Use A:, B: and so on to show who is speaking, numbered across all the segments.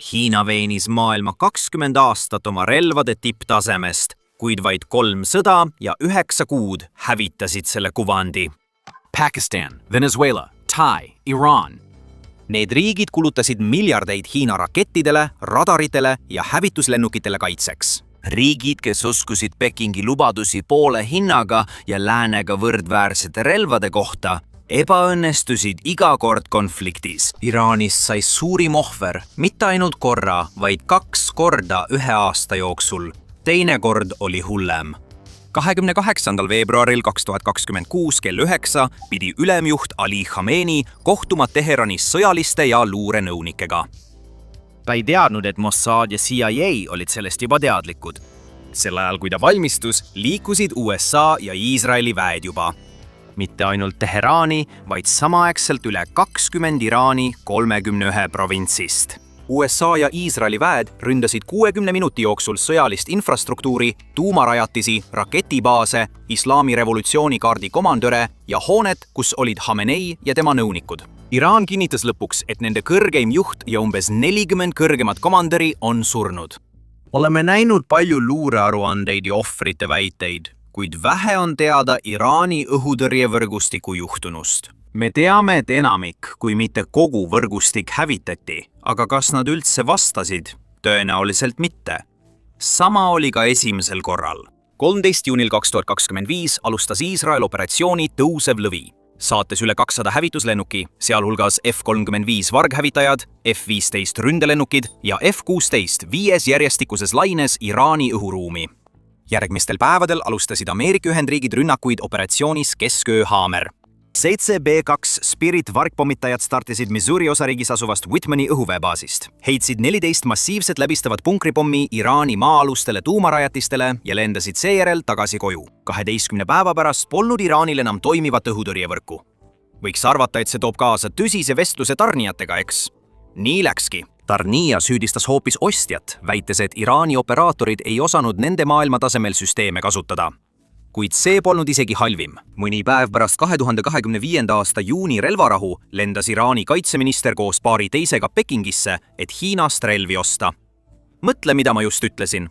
A: Hiina veenis maailma 20 aastat oma relvade tipptasemest, kuid vaid 3 sõda ja 9 kuud hävitasid selle kuvandi.
B: Pakistan, Venezuela, Tai, Iran.
A: Need riigid kulutasid miljardeid Hiina rakettidele, radaritele ja hävituslennukitele kaitseks.
C: Riigid, kes uskusid Pekingi lubadusi poole hinnaga ja läänega võrdväärsete relvade kohta, ebaõnnestusid iga kord konfliktis.
A: Iraanist sai suurim ohver mitte ainult korra, vaid 2 korda 1 aasta jooksul. Teine kord oli hullem. 28. veebruaril 2026 kell 9 pidi ülemjuht Ali Khamenei kohtuma Teheranis sõjaliste ja luurenõunikega. Ta ei teadnud, et Mossad ja CIA olid sellest juba teadlikud. Sel ajal, kui ta valmistus, liikusid USA ja Iisraeli väed juba. Mitte ainult Teherani, vaid samaaegselt üle 20 Iraani 31 provintsist. USA ja Iisraeli väed ründasid 60 minuti jooksul sõjalist infrastruktuuri, tuumarajatisi, raketibaase, islami revolutsioonikaardi komandöre ja hoonet, kus olid Khamenei ja tema nõunikud. Iraan kinnitas lõpuks, et nende kõrgeim juht ja umbes 40 kõrgemat komandöri on surnud. Oleme näinud palju luurearuandeid ja ohvrite väiteid, kuid vähe on teada Iraani õhutõrjevõrgustiku juhtunust. Me teame, et enamik, kui mitte kogu võrgustik hävitati, aga kas nad üldse vastasid? Tõenäoliselt mitte. Sama oli ka esimesel korral. 13. juunil 2025 alustas Iisrael operatsiooni Tõusev lõvi, saates üle 200 hävituslennuki, sealhulgas F-35 varghävitajad, F-15 ründelennukid ja F-16 5 järjestikuses laines Iraani õhuruumi. Järgmistel päevadel alustasid Ameerika Ühendriigid rünnakuid operatsioonis Kesköö haamer. 7 B-2 Spirit varkpommitajad startisid Missouri osariigis asuvast Whitmani õhuväebaasist, heitsid 14 massiivset läbistavat punkripommi Iraani maa-alustele tuumarajatistele ja lendasid seejärel tagasi koju. 12 päeva pärast polnud Iraanil enam toimivat õhutõrjevõrku. Võiks arvata, et see toob kaasa tõsise vestluse tarnijatega, eks? Nii läkski. Tarnija süüdistas hoopis ostjat, väites, et Iraani operaatorid ei osanud nende maailmatasemel süsteeme kasutada. Kuid see polnud isegi halvim. Mõni päev pärast 2025. aasta juuni relvarahu lendas Iraani kaitseminister koos paari teisega Pekingisse, et Hiinast relvi osta. Mõtle, mida ma just ütlesin.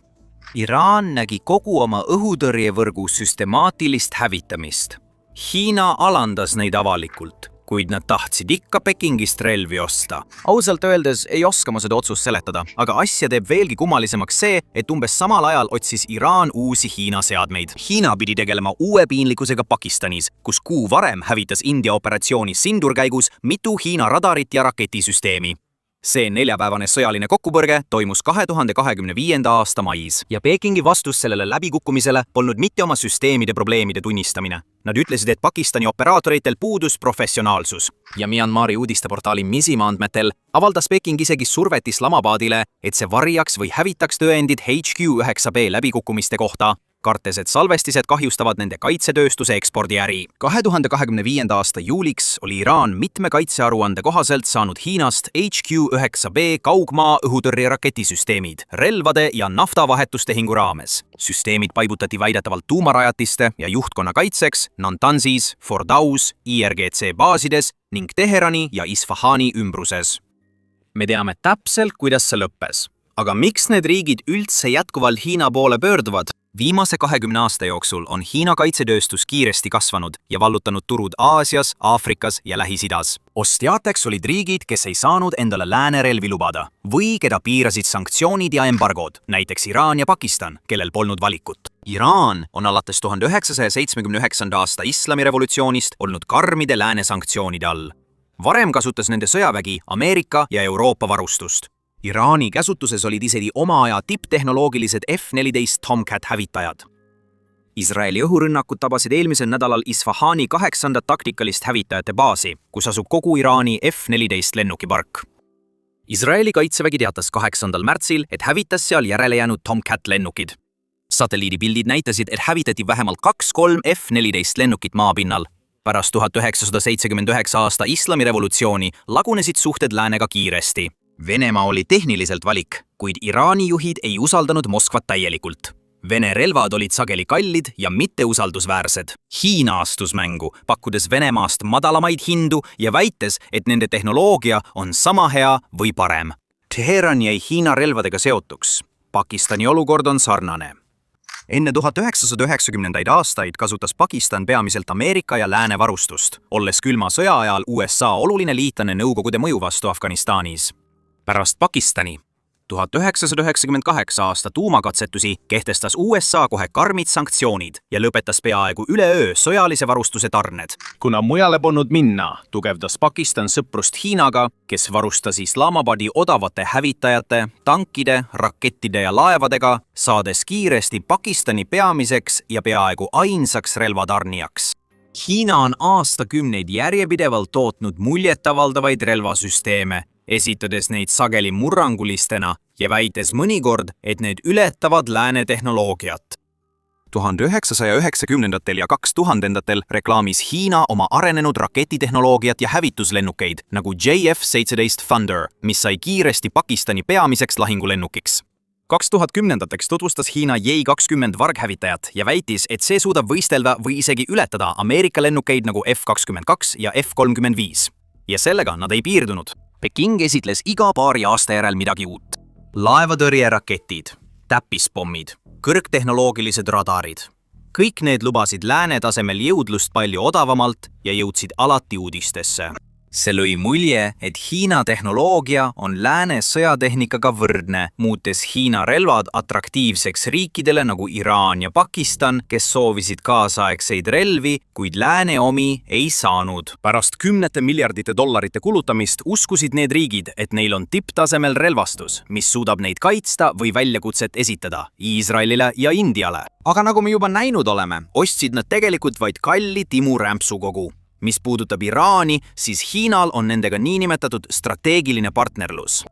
A: Iraan nägi kogu oma õhutõrjevõrgu süstemaatilist hävitamist. Hiina alandas neid avalikult, kuid nad tahtsid ikka Pekingist relvi osta. Ausalt öeldes ei oska ma seda otsust seletada, aga asja teeb veelgi kummalisemaks see, et umbes samal ajal otsis Iraan uusi Hiina seadmeid. Hiina pidi tegelema uue piinlikkusega Pakistanis, kus kuu varem hävitas India operatsiooni Sindur käigus mitu Hiina radarit ja raketisüsteemi. See 4-päevane sõjaline kokkupõrge toimus 2025. aasta mais ja Pekingi vastus sellele läbikukkumisele polnud mitte oma süsteemide probleemide tunnistamine. Nad ütlesid, et Pakistani operaatoritel puudus professionaalsus. Ja Myanmari uudisteportaali Misima andmetel avaldas Peking isegi survet Islamabadile, et see varjaks või hävitaks tõendid HQ-9B läbikukkumiste kohta, kartes, et salvestised kahjustavad nende kaitsetööstuse ekspordiäri. 2025. aasta juuliks oli Iraan mitme kaitsearuande kohaselt saanud Hiinast HQ-9B kaugmaa õhutõrje raketisüsteemid relvade ja naftavahetustehingu raames. Süsteemid paigutati väidetavalt tuumarajatiste ja juhtkonna kaitseks Natanzis, Fordaus, IRGC baasides ning Teherani ja Isfahani ümbruses. Me teame täpselt, kuidas see lõppes. Aga miks need riigid üldse jätkuvalt Hiina poole pöörduvad? Viimase 20 aasta jooksul on Hiina kaitsetööstus kiiresti kasvanud ja vallutanud turud Aasias, Aafrikas ja Lähis-Idas. Ostjateks olid riigid, kes ei saanud endale lääne relvi lubada või keda piirasid sanktsioonid ja embargod, näiteks Iraan ja Pakistan, kellel polnud valikut. Iraan on alates 1979. aasta islamirevolutsioonist olnud karmide lääne sanktsioonide all. Varem kasutas nende sõjavägi Ameerika ja Euroopa varustust. Iraani käsutuses olid isegi oma aja tipptehnoloogilised F-14 Tomcat hävitajad. Iisraeli õhurünnakud tabasid eelmisel nädalal Isfahani 8. taktikalist hävitajate baasi, kus asub kogu Iraani F-14 lennukipark. Iisraeli kaitsevägi teatas 8. märtsil, et hävitas seal järele jäänud Tomcat lennukid. Satelliidipildid näitasid, et hävitati vähemalt 2-3 F-14 lennukit maapinnal. Pärast 1979. aasta islamirevolutsiooni lagunesid suhted läänega kiiresti. Venemaa oli tehniliselt valik, kuid Iraani juhid ei usaldanud Moskvat täielikult. Vene relvad olid sageli kallid ja mitteusaldusväärsed. Hiina astus mängu, pakkudes Venemaast madalamaid hindu ja väites, et nende tehnoloogia on sama hea või parem. Teheran jäi Hiina relvadega seotuks. Pakistani olukord on sarnane. Enne 1990. aastaid kasutas Pakistan peamiselt Ameerika ja lääne varustust, olles külma sõja ajal USA oluline liitlane Nõukogude mõju vastu Afganistanis. Pärast Pakistani 1998 aasta tuumakatsetusi kehtestas USA kohe karmid sanktsioonid ja lõpetas peaaegu üleöö sõjalise varustuse tarned.
B: Kuna mujale polnud minna, tugevdas Pakistan sõprust Hiinaga, kes varustas Islamabadi odavate hävitajate, tankide, rakettide ja laevadega, saades kiiresti Pakistani peamiseks ja peaaegu ainsaks relvatarnijaks. Hiina on aastakümneid järjepidevalt tootnud muljetavaldavaid relvasüsteeme, esitades neid sageli murrangulistena ja väites mõnikord, et need ületavad lääne tehnoloogiat. 1990. ja 2000. reklaamis Hiina oma arenenud raketitehnoloogiat ja hävituslennukeid nagu JF-17 Thunder, mis sai kiiresti Pakistani peamiseks lahingulennukiks. 2010. tutvustas Hiina J-20 varghävitajat ja väitis, et see suudab võistelda või isegi ületada Ameerika lennukeid nagu F-22 ja F-35. Ja sellega nad ei piirdunud. Peking esitles iga paari aasta järel midagi uut. Laevatõrjeraketid, täppispommid, kõrgtehnoloogilised radarid. Kõik need lubasid lääne tasemel jõudlust palju odavamalt ja jõudsid alati uudistesse. See lõi mulje, et Hiina tehnoloogia on lääne sõjatehnikaga võrdne, muutes Hiina relvad atraktiivseks riikidele nagu Iraan ja Pakistan, kes soovisid kaasaegseid relvi, kuid lääne omi ei saanud. Pärast kümnete miljardite dollarite kulutamist uskusid need riigid, et neil on tipptasemel relvastus, mis suudab neid kaitsta või väljakutset esitada Iisraelile ja Indiale. Aga nagu me juba näinud oleme, ostsid nad tegelikult vaid kalli timurämpsukogu. Mis puudutab Iraani, siis Hiinal on nendega niinimetatud strateegiline partnerlus.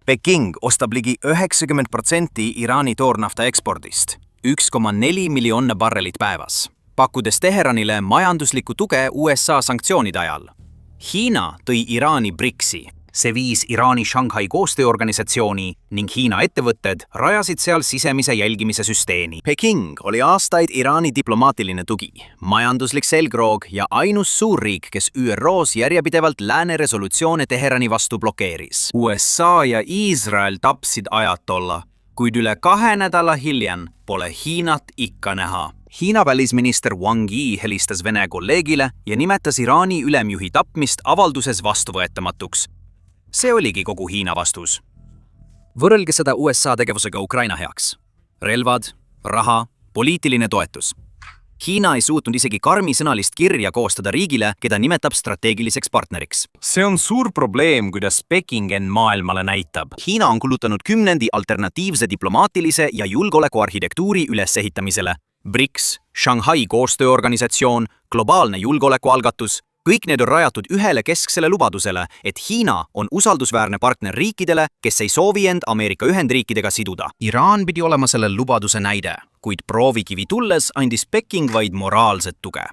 B: Peking ostab ligi 90% Iraani toornafta ekspordist, 1,4 miljooni barrelit päevas, pakkudes Teheranile majanduslikku tuge USA sanktsioonide ajal. Hiina tõi Iraani BRICS-i. See viis Iraani Shanghai koostööorganisatsiooni ning Hiina ettevõtted rajasid seal sisemise jälgimise süsteemi. Peking oli aastaid Iraani diplomaatiline tugi, majanduslik selgroog ja ainus suurriik, kes ÜROs järjepidevalt lääne resolutsioone Teherani vastu blokeeris. USA ja Iisrael tapsid ajatolla, kuid üle 2 nädala hiljem pole Hiinat ikka näha. Hiina välisminister Wang Yi helistas Vene kolleegile ja nimetas Iraani ülemjuhi tapmist avalduses vastuvõetamatuks. See oligi kogu Hiina vastus. Võrrelge seda USA tegevusega Ukraina heaks. Relvad, raha, poliitiline toetus. Hiina ei suutnud isegi karmisõnalist kirja koostada riigile, keda nimetab strateegiliseks partneriks. See on suur probleem, kuidas Peking end maailmale näitab. Hiina on kulutanud kümnendi alternatiivse diplomaatilise ja julgeolekuarhitektuuri ülesehitamisele. BRICS, Shanghai koostööorganisatsioon, globaalne julgeolekualgatus. Kõik need on rajatud ühele kesksele lubadusele, et Hiina on usaldusväärne partner riikidele, kes ei soovi end Ameerika Ühendriikidega siduda. Iraan pidi olema selle lubaduse näide, kuid proovikivi tulles andis Peking vaid moraalset tuge.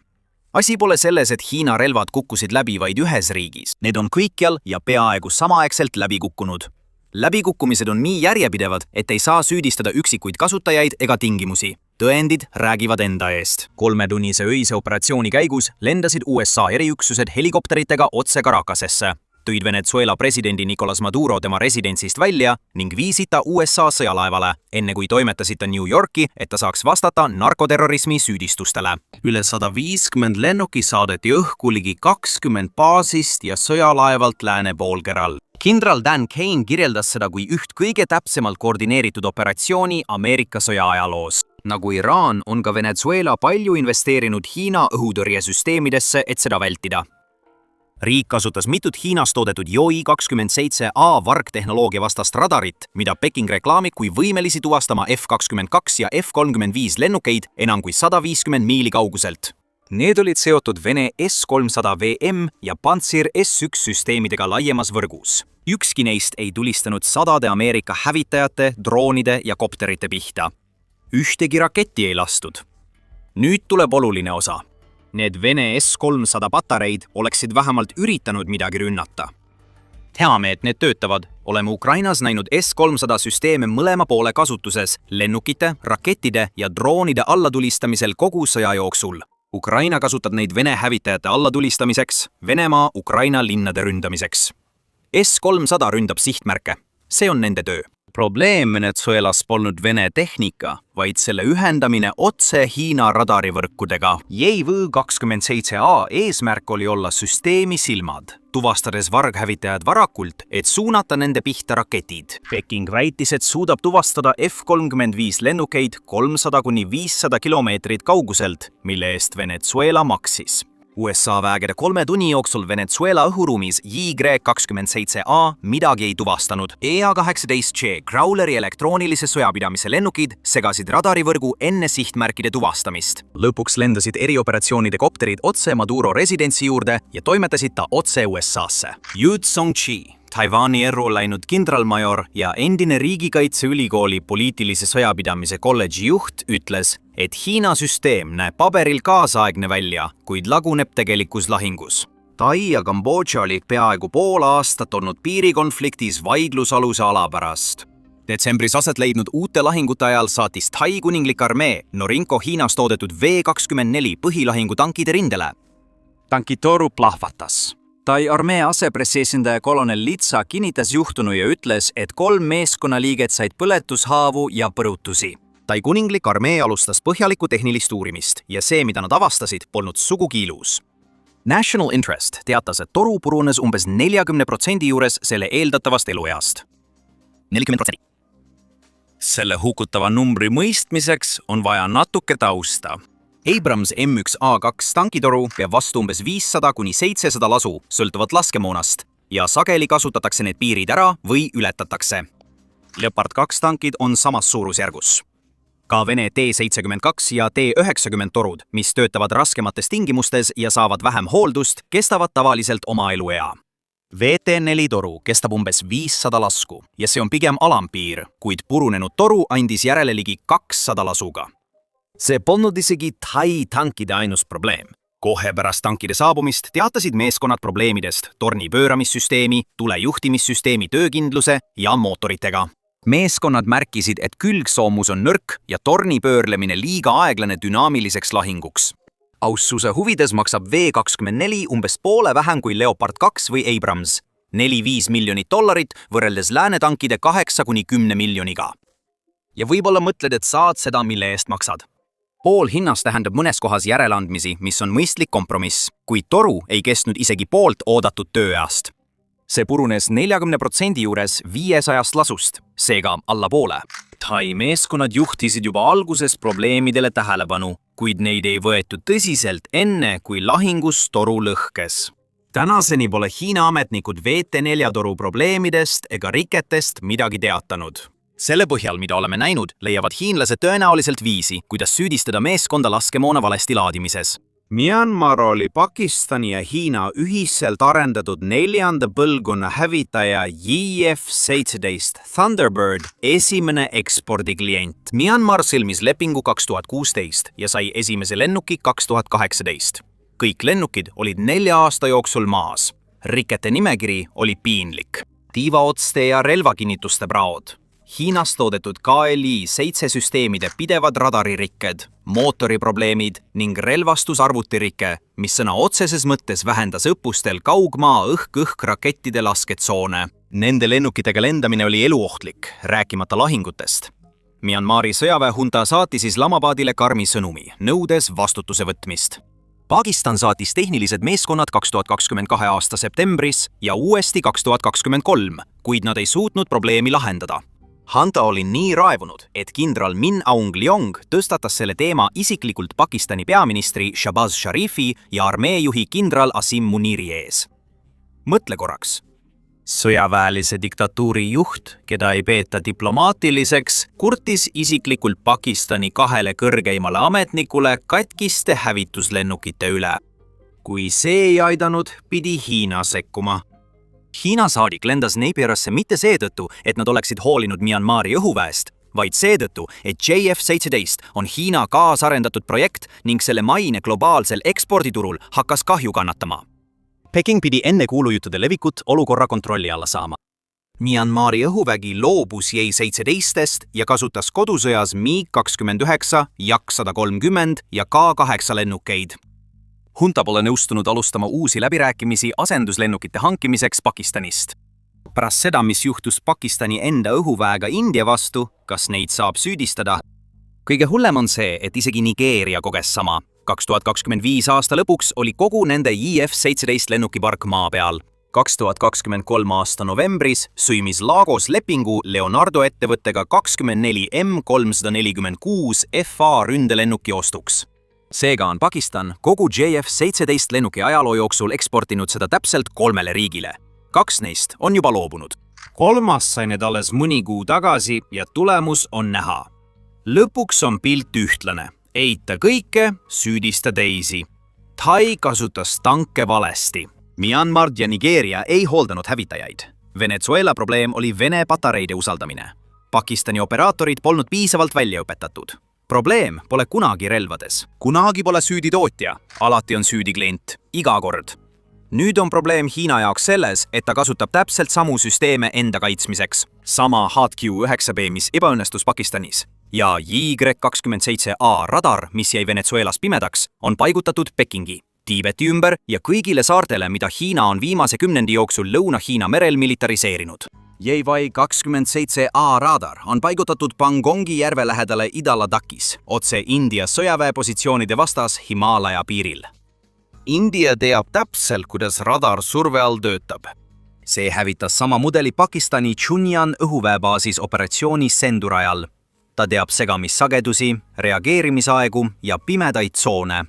B: Asi pole selles, et Hiina relvad kukkusid läbi vaid ühes riigis. Need on kõikjal ja peaaegu samaaegselt läbi kukkunud. Läbikukkumised on nii järjepidevad, et ei saa süüdistada üksikuid kasutajaid ega tingimusi. Tõendid räägivad enda eest. 3-tunnise öise operatsiooni käigus lendasid USA eriüksused helikopteritega otse Caracasesse, tõid Venezuela presidendi Nicolas Maduro tema residentsist välja ning viisid ta USA sõjalaevale, enne kui toimetasid ta New Yorki, et ta saaks vastata narkoterrorismi süüdistustele. Üle 150 lennuki saadeti õhku ligi 20 baasist ja sõjalaevalt lääne poolkeral. Kindral Dan Kane kirjeldas seda kui üht kõige täpsemalt koordineeritud operatsiooni Ameerika sõja ajaloos. Nagu Iraan on ka Venezuela palju investeerinud Hiina õhutõrjesüsteemidesse, et seda vältida. Riik kasutas mitut Hiinas toodetud JOI-27A vargtehnoloogia vastast radarit, mida Peking reklaamib kui võimelisi tuvastama F-22 ja F-35 lennukeid enam kui 150 miili kauguselt. Need olid seotud Vene S-300VM ja Pantsir S-1 süsteemidega laiemas võrgus. Ükski neist ei tulistanud sadade Ameerika hävitajate, droonide ja kopterite pihta. Ühtegi raketti ei lastud. Nüüd tuleb oluline osa. Need Vene S-300 patareid oleksid vähemalt üritanud midagi rünnata. Teame, et need töötavad. Oleme Ukrainas näinud S-300 süsteeme mõlema poole kasutuses lennukite, rakettide ja droonide allatulistamisel kogu sõja jooksul. Ukraina kasutab neid Vene hävitajate allatulistamiseks, Venemaa Ukraina linnade ründamiseks. S-300 ründab sihtmärke. See on nende töö. Probleem Venezuelas polnud Vene tehnika, vaid selle ühendamine otse Hiina radarivõrkudega. JV-27A eesmärk oli olla süsteemi silmad, tuvastades varghävitajad varakult, et suunata nende pihta raketid. Peking väitis, et suudab tuvastada F-35 lennukeid 300–500 kilomeetrit kauguselt, mille eest Venezuela maksis. USA väegede 3 tunni jooksul Venezuela õhuruumis JV-27A midagi ei tuvastanud. EA-18G Growleri elektroonilise sõjapidamise lennukid segasid radarivõrgu enne sihtmärkide tuvastamist. Lõpuks lendasid erioperatsioonide kopterid otse Maduro residentsi juurde ja toimetasid ta otse USA-sse. Yu Zongchi, Taiwani erru läinud kindralmajor ja endine riigikaitseülikooli poliitilise sõjapidamise kolledži juht ütles, et Hiina süsteem näeb paberil kaasaegne välja, kuid laguneb tegelikus lahingus. Tai ja Kambodža olid peaaegu pool aastat olnud piirikonfliktis vaidlusaluse ala pärast. Detsembris aset leidnud uute lahingute ajal saatis Tai kuninglik armee Norinco Hiinas toodetud V-24 põhilahingutankide rindele. Tankitoru plahvatas. Tai armee asepressiesindaja kolonel Litsa kinnitas juhtunu ja ütles, et 3 meeskonnaliiget said põletushaavu ja põrutusi. Tai kuninglik armee alustas põhjalikku tehnilist uurimist ja see, mida nad avastasid, polnud sugugi ilus. National Interest teatas, et toru purunes umbes 40% juures selle eeldatavast elueast. 40%. Selle hukutava numbri mõistmiseks on vaja natuke tausta. Abrams M1A2 tankitoru peab vastu umbes 500–700 lasu sõltuvalt laskemoonast ja sageli kasutatakse need piirid ära või ületatakse. Leopard 2 tankid on samas suurusjärgus. Ka Vene T-72 ja T-90 torud, mis töötavad raskemates tingimustes ja saavad vähem hooldust, kestavad tavaliselt oma eluea. VT-4 toru kestab umbes 500 lasku ja see on pigem alampiir, kuid purunenud toru andis järele ligi 200 lasuga. See polnud isegi Tai tankide ainus probleem. Kohe pärast tankide saabumist teatasid meeskonnad probleemidest torni pööramissüsteemi, tulejuhtimissüsteemi töökindluse ja mootoritega. Meeskonnad märkisid, et külgsoomus on nõrk ja torni pöörlemine liiga aeglane dünaamiliseks lahinguks. Aussuse huvides maksab V-24 umbes poole vähem kui Leopard 2 või Abrams, $4–5 miljonit võrreldes läänetankide 8–10 miljoniga. Ja võib-olla mõtled, et saad seda, mille eest maksad. Pool hinnast tähendab mõnes kohas järeleandmisi, mis on mõistlik kompromiss, kuid toru ei kestnud isegi poolt oodatud tööeast. See purunes 40% juures 500 lasust, seega allapoole. Tai meeskonnad juhtisid juba alguses probleemidele tähelepanu, kuid neid ei võetud tõsiselt enne, kui lahingus toru lõhkes. Tänaseni pole Hiina ametnikud VT-4 toru probleemidest ega riketest midagi teatanud. Selle põhjal, mida oleme näinud, leiavad hiinlased tõenäoliselt viisi, kuidas süüdistada meeskonda laskemoona valesti laadimises. Myanmar oli Pakistani ja Hiina ühiselt arendatud 4. põlvkonna hävitaja JF-17 Thunderbird esimene ekspordiklient. Myanmar sõlmis lepingu 2016 ja sai esimese lennuki 2018. Kõik lennukid olid 4 aasta jooksul maas. Rikete nimekiri oli piinlik. Tiivaotste ja relvakinnituste praod. Hiinas toodetud KLI-7 süsteemide pidevad radaririkked, mootoriprobleemid ning relvastusarvutirike, mis sõna otseses mõttes vähendas õppustel kaugmaa õhk-õhk rakettide lasketsoone. Nende lennukitega lendamine oli eluohtlik, rääkimata lahingutest. Myanmari sõjaväehunta saatis Islamabadile karmi sõnumi, nõudes vastutuse võtmist. Pakistan saatis tehnilised meeskonnad 2022 aasta septembris ja uuesti 2023, kuid nad ei suutnud probleemi lahendada. Hanta oli nii raevunud, et kindral Min Aung Hlaing tõstatas selle teema isiklikult Pakistani peaministri Shahbaz Sharifi ja armeejuhi kindral Asim Muniri ees. Mõtle korraks. Sõjaväelise diktatuuri juht, keda ei peeta diplomaatiliseks, kurtis isiklikult Pakistani 2 kõrgeimale ametnikule katkiste hävituslennukite üle. Kui see ei aidanud, pidi Hiina sekkuma. Hiina saadik lendas Neipierasse mitte seetõttu, et nad oleksid hoolinud Myanmari õhuväest, vaid seetõttu, et JF-17 on Hiina kaasarendatud projekt ning selle maine globaalsel eksporditurul hakkas kahju kannatama. Peking pidi enne kuulujuttude levikut olukorra kontrolli alla saama. Myanmari õhuvägi loobus JF-17-st ja kasutas kodusõjas MiG-29, Jak-130 ja K-8 lennukeid. Hunta pole nõustunud alustama uusi läbirääkimisi asenduslennukite hankimiseks Pakistanist. Pärast seda, mis juhtus Pakistani enda õhuväega India vastu, kas neid saab süüdistada? Kõige hullem on see, et isegi Nigeeria koges sama. 2025 aasta lõpuks oli kogu nende JF-17 lennukipark maa peal. 2023 aasta novembris sõimis Lagos lepingu Leonardo ettevõttega 24 M346 FA ründelennuki ostuks. Seega on Pakistan kogu JF-17 lennuki ajaloo jooksul eksportinud seda täpselt 3 riigile. 2 neist on juba loobunud. 3. sai need alles mõni kuu tagasi ja tulemus on näha. Lõpuks on pilt ühtlane. Eita kõike, süüdista teisi. Thai kasutas tanke valesti. Myanmar ja Nigeeria ei hooldanud hävitajaid. Venezuela probleem oli Vene patareide usaldamine. Pakistani operaatorid polnud piisavalt välja õpetatud. Probleem pole kunagi relvades. Kunagi pole süüdi tootja, alati on süüdi klient. Iga kord. Nüüd on probleem Hiina jaoks selles, et ta kasutab täpselt samu süsteeme enda kaitsmiseks. Sama HQ-9B, mis ebaõnnestus Pakistanis. Ja Y-27A radar, mis jäi Venezuelas pimedaks, on paigutatud Pekingi, Tiibeti ümber ja kõigile saartele, mida Hiina on viimase 10 jooksul Lõuna-Hiina merel militariseerinud. Y-27A radar on paigutatud Pangongi järve lähedale Ida-Ladakis, otse India sõjaväepositsioonide vastas Himaalaja piiril. India teab täpselt, kuidas radar surve all töötab. See hävitas sama mudeli Pakistani Chunyan õhuväebaasis operatsiooni Sendur ajal. Ta teab segamissagedusi, reageerimisaegu ja pimedaid tsoone.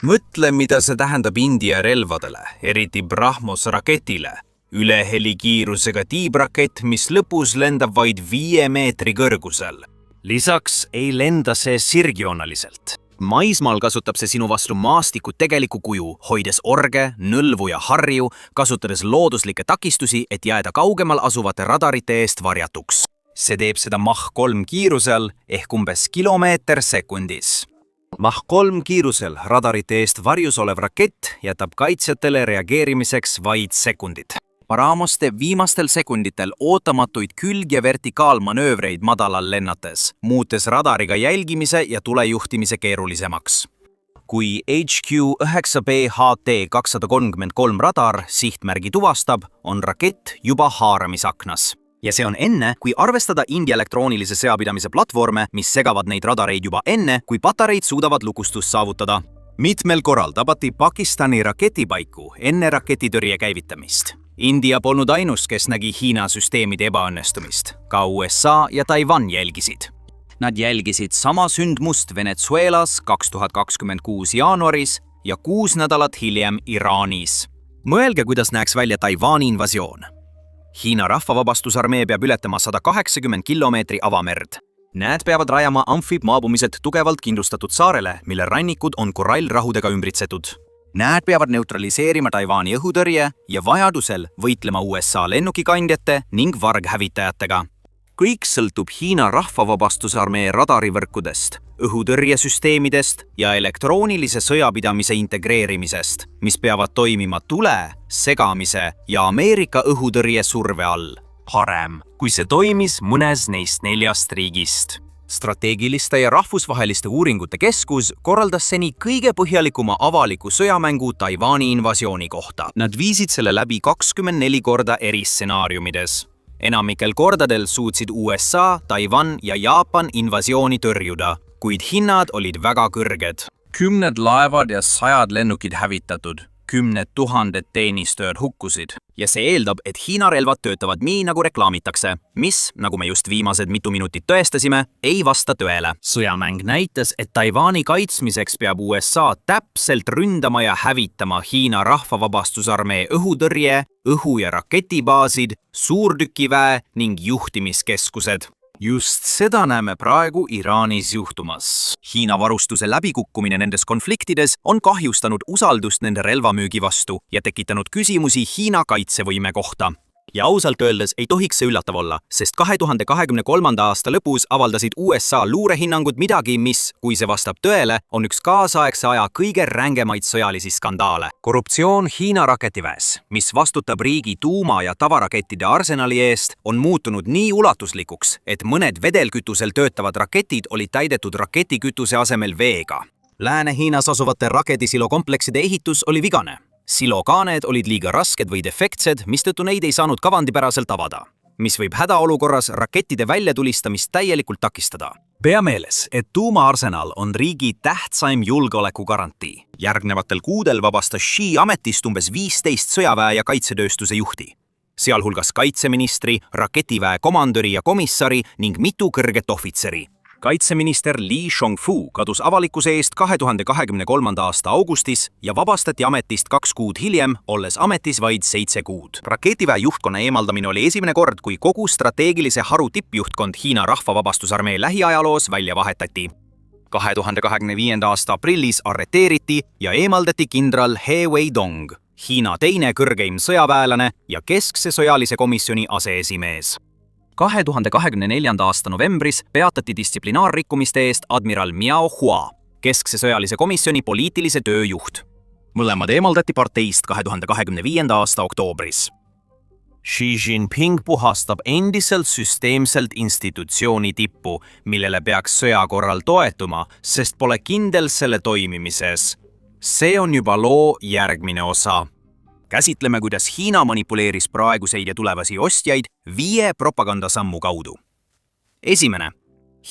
B: Mõtle, mida see tähendab India relvadele, eriti Brahmos raketile. Ülehelikiirusega tiibrakett, mis lõpus lendab vaid 5 meetri kõrgusel. Lisaks ei lenda see sirgjoonaliselt. Maismaal kasutab see sinu vastu maastiku tegeliku kuju, hoides orge, nõlvu ja harju, kasutades looduslikke takistusi, et jääda kaugemal asuvate radarite eest varjatuks. See teeb seda Mach 3 kiirusel ehk umbes kilomeeter sekundis. Mach 3 kiirusel radarite eest varjus olev rakett jätab kaitsjatele reageerimiseks vaid sekundid. Paramos teeb viimastel sekunditel ootamatuid külg- ja vertikaalmanöövreid madalal lennates, muutes radariga jälgimise ja tulejuhtimise keerulisemaks. Kui HQ-9B HT-233 radar sihtmärgi tuvastab, on rakett juba haaramisaknas. Ja see on enne, kui arvestada India elektroonilise seapidamise platvorme, mis segavad neid radareid juba enne, kui patareid suudavad lukustust saavutada. Mitmel korral tabati Pakistani raketipaiku enne raketitõrje käivitamist. India polnud ainus, kes nägi Hiina süsteemide ebaõnnestumist. Ka USA ja Taiwan jälgisid. Nad jälgisid sama sündmust Venezuelas 2026 jaanuaris ja 6 nädalat hiljem Iraanis. Mõelge, kuidas näeks välja Taiwani invasioon. Hiina rahvavabastusarmee peab ületama 180 kilomeetri avamerd. Need peavad rajama amfibmaabumised tugevalt kindlustatud saarele, mille rannikud on korallrahudega ümbritsetud. Need peavad neutraliseerima Taiwani õhutõrje ja vajadusel võitlema USA lennukikandjate ning varghävitajatega. Kõik sõltub Hiina rahvavabastusarmee radarivõrkudest, õhutõrjesüsteemidest ja elektroonilise sõjapidamise integreerimisest, mis peavad toimima tule, segamise ja Ameerika õhutõrje surve all. Parem, kui see toimis mõnes neist 4 riigist. Strateegiliste ja rahvusvaheliste uuringute keskus korraldas seni kõige põhjalikuma avaliku sõjamängu Taiwani invasiooni kohta. Nad viisid selle läbi 24 korda eri stsenaariumides. Enamikel kordadel suutsid USA, Taiwan ja Jaapan invasiooni tõrjuda, kuid hinnad olid väga kõrged. 10 laevad ja 100 lennukid hävitatud, 10 000 teenistööd hukkusid. Ja see eeldab, et Hiina relvad töötavad nii, nagu reklaamitakse, mis, nagu me just viimased mitu minutit tõestasime, ei vasta tõele. Sõjamäng näitas, et Taiwani kaitsmiseks peab USA täpselt ründama ja hävitama Hiina rahvavabastusarmee õhutõrje, õhu- ja raketibaasid, suurtükiväe ning juhtimiskeskused. Just seda näeme praegu Iraanis juhtumas. Hiina varustuse läbikukkumine nendes konfliktides on kahjustanud usaldust nende relvamüügi vastu ja tekitanud küsimusi Hiina kaitsevõime kohta. Ja ausalt öeldes ei tohiks see üllatav olla, sest 2023. aasta lõpus avaldasid USA luurehinnangud midagi, mis, kui see vastab tõele, on üks kaasaegse aja kõige rängemaid sõjalisi skandaale. Korruptsioon Hiina raketiväes, mis vastutab riigi tuuma- ja tavarakettide arsenali eest, on muutunud nii ulatuslikuks, et mõned vedelkütusel töötavad raketid olid täidetud raketikütuse asemel veega. Lääne-Hiinas asuvate raketisilokomplekside ehitus oli vigane. Silokaaned olid liiga rasked või defektsed, mistõttu neid ei saanud kavandipäraselt avada, mis võib hädaolukorras rakettide väljatulistamist täielikult takistada. Pea meeles, et tuumaarsenal on riigi tähtsaim julgeolekugarantii. Järgnevatel kuudel vabastas Xi ametist umbes 15 sõjaväe ja kaitsetööstuse juhti, sealhulgas kaitseministri, raketiväe komandöri ja komissari ning mitu kõrget ohvitseri. Kaitseminister Li Shongfu kadus avalikkuse eest 2023. aasta augustis ja vabastati ametist 2 kuud hiljem, olles ametis vaid 7 kuud. Raketiväe juhtkonna eemaldamine oli esimene kord, kui kogu strateegilise haru tippjuhtkond Hiina Rahvavabastusarmee lähiajaloos välja vahetati. 2025. aasta aprillis arreteeriti ja eemaldati kindral He Weidong, Hiina teine kõrgeim sõjaväelane ja keskse sõjalise komisjoni aseesimees. 2024. aasta novembris peatati distsiplinaarrikkumiste eest admiral Miao Hua, keskse sõjalise komisjoni poliitilise töö juht. Mõlemad eemaldati parteist 2025. aasta oktoobris.
C: Xi Jinping puhastab endiselt süsteemselt institutsiooni tippu, millele peaks sõja korral toetuma, sest pole kindel selle toimimises. See on juba loo järgmine osa. Käsitleme, kuidas Hiina manipuleeris praeguseid ja tulevasi ostjaid 5 propagandasammu kaudu. Esimene.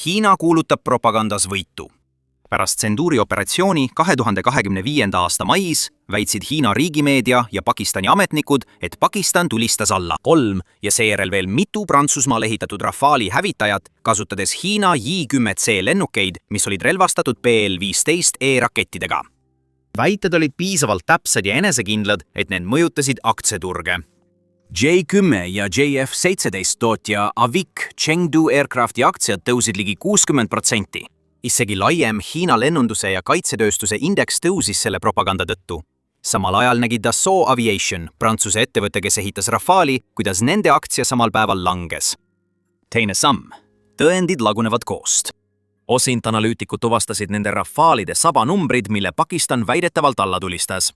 C: Hiina kuulutab propagandas võitu. Pärast tsensuurioperatsiooni 2025. aasta mais väitsid Hiina riigimeedia ja Pakistani ametnikud, et Pakistan tulistas alla 3 ja seejärel veel mitu Prantsusmaal ehitatud Rafali hävitajat, kasutades Hiina J-10C lennukeid, mis olid relvastatud BL-15E rakettidega. Väited olid piisavalt täpsed ja enesekindlad, et need mõjutasid aktsiaturge. J-10 ja JF-17 tootja Avic Chengdu Aircrafti aktsiad tõusid ligi 60%. Isegi laiem Hiina lennunduse ja kaitsetööstuse indeks tõusis selle propaganda tõttu. Samal ajal nägi Dassault Aviation, Prantsuse ettevõte, kes ehitas Rafali, kuidas nende aktsia samal päeval langes. Teine samm. Tõendid lagunevad koost. Osint-analüütikud tuvastasid nende Rafalide sabanumbrid, mille Pakistan väidetavalt alla tulistas.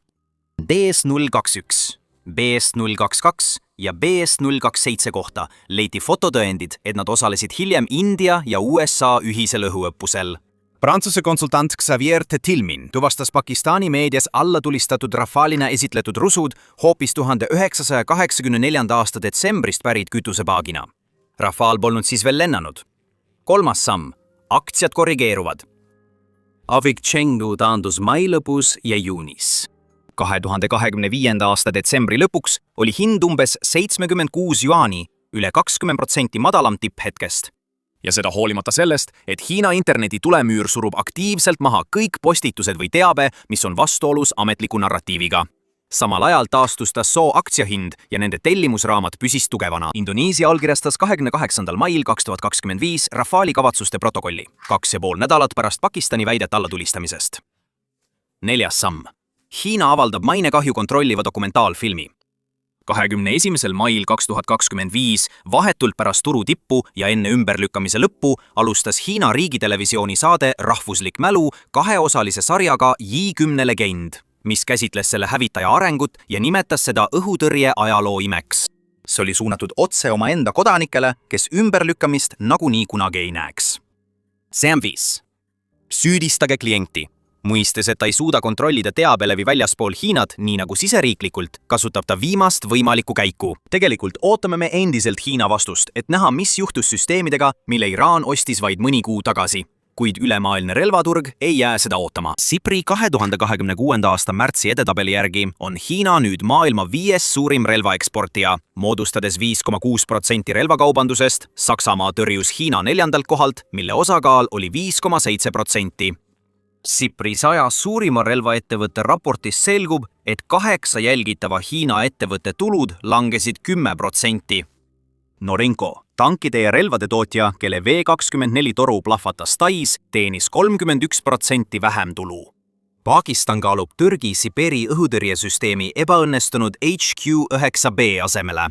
C: BS-021, BS-022 ja BS-027 kohta leiti fototõendid, et nad osalesid hiljem India ja USA ühisel õhuõppusel. Prantsuse konsultant Xavier Tetilmin tuvastas Pakistani meedias alla tulistatud Rafalina esitletud rusud hoopis 1984. aasta detsembrist pärit kütusepaagina. Rafal polnud siis veel lennanud. Kolmas samm. Aktsiad korrigeeruvad. Avic Chengdu taandus mai lõpus ja juunis. 2025. aasta detsembri lõpuks oli hind umbes 76 juaani, üle 20% madalam tipphetkest. Ja seda hoolimata sellest, et Hiina interneti tulemüür surub aktiivselt maha kõik postitused või teabe, mis on vastuolus ametliku narratiiviga. Samal ajal taastus Dassault aktsiahind ja nende tellimusraamat püsis tugevana. Indoneesia allkirjastas 28. mail 2025 Rafali kavatsuste protokolli, 2,5 nädalat pärast Pakistani väidet allatulistamisest. 4. samm. Hiina avaldab mainekahju kontrolliva dokumentaalfilmi. 21. mail 2025, vahetult pärast turu tippu ja enne ümberlükkamise lõppu, alustas Hiina riigitelevisiooni saade Rahvuslik mälu 2-osalise sarjaga J-10 legend, mis käsitles selle hävitaja arengut ja nimetas seda õhutõrje ajaloo imeks. See oli suunatud otse oma enda kodanikele, kes ümberlükkamist nagunii kunagi ei näeks. Sam 5. Süüdistage klienti. Mõistes, et ta ei suuda kontrollida teabelevi väljaspool Hiinat, nii nagu siseriiklikult, kasutab ta viimast võimalikku käiku. Tegelikult ootame me endiselt Hiina vastust, et näha, mis juhtus süsteemidega, mille Iraan ostis vaid mõni kuu tagasi. Kuid ülemaailmne relvaturg ei jää seda ootama. SIPRI 2026. aasta märtsi edetabeli järgi on Hiina nüüd maailma 5. suurim relvaeksportija, moodustades 5,6% relvakaubandusest. Saksamaa tõrjus Hiina 4. kohalt, mille osakaal oli 5,7%. SIPRI 100 suurima relvaettevõtte raportis selgub, et 8 jälgitava Hiina ettevõtte tulud langesid 10%. Norinco, tankide ja relvade tootja, kelle V24 toru plahvatas Tais, teenis 31% vähem tulu. Pakistan kaalub Türgi Siberi õhutõrjesüsteemi ebaõnnestunud HQ-9B asemele.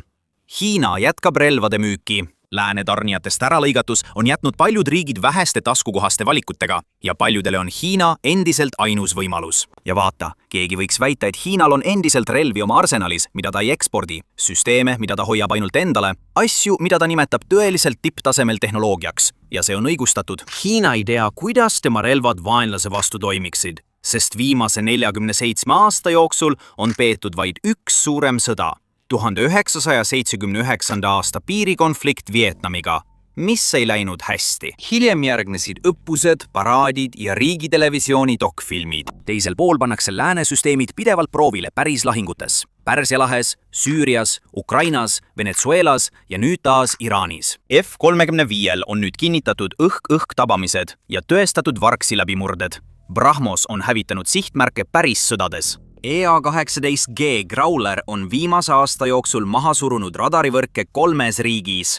C: Hiina jätkab relvade müüki. Lääne tarnijatest äralõigatus on jätnud paljud riigid väheste taskukohaste valikutega ja paljudele on Hiina endiselt ainus võimalus. Ja vaata, keegi võiks väita, et Hiinal on endiselt relvi oma arsenalis, mida ta ei ekspordi, süsteeme, mida ta hoiab ainult endale, asju, mida ta nimetab tõeliselt tipptasemel tehnoloogiaks. Ja see on õigustatud. Hiina ei tea, kuidas tema relvad vaenlase vastu toimiksid.
B: sest viimase 47 aasta jooksul on peetud vaid üks suurem sõda, 1979. aasta piirikonflikt Vietnamiga, mis ei läinud hästi.
A: Hiljem järgnesid õppused, paraadid ja riigitelevisiooni dokfilmid. Teisel pool pannakse läänesüsteemid pidevalt proovile päris lahingutes. Pärsia lahes, Süürias, Ukrainas, Venezuelas ja nüüd taas Iraanis.
B: F-35 on nüüd kinnitatud õhk-õhk tabamised ja tõestatud vargsi läbimurded. Brahmos on hävitanud sihtmärke päris sõdades.
A: EA-18G Growler on viimase aasta jooksul maha surunud radarivõrke 3 riigis.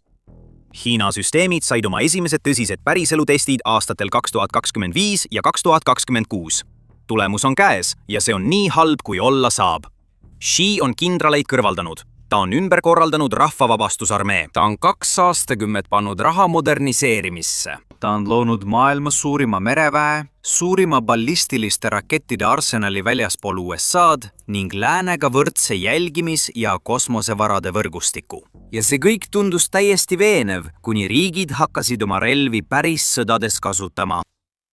B: Hiina süsteemid said oma esimesed tõsised päriselutestid aastatel 2025 ja 2026. Tulemus on käes ja see on nii halb, kui olla saab. Xi on kindraleid kõrvaldanud. Ta on ümber korraldanud rahvavabastusarmee.
A: Ta on 2 aastakümmet pannud raha moderniseerimisse. Ta on loonud maailma suurima mereväe, suurima ballistiliste rakettide arsenali väljaspool USA'd ning läänega võrdse jälgimis- ja kosmosevarade võrgustiku. Ja see kõik tundus täiesti veenev, kuni riigid hakkasid oma relvi päris sõdades kasutama.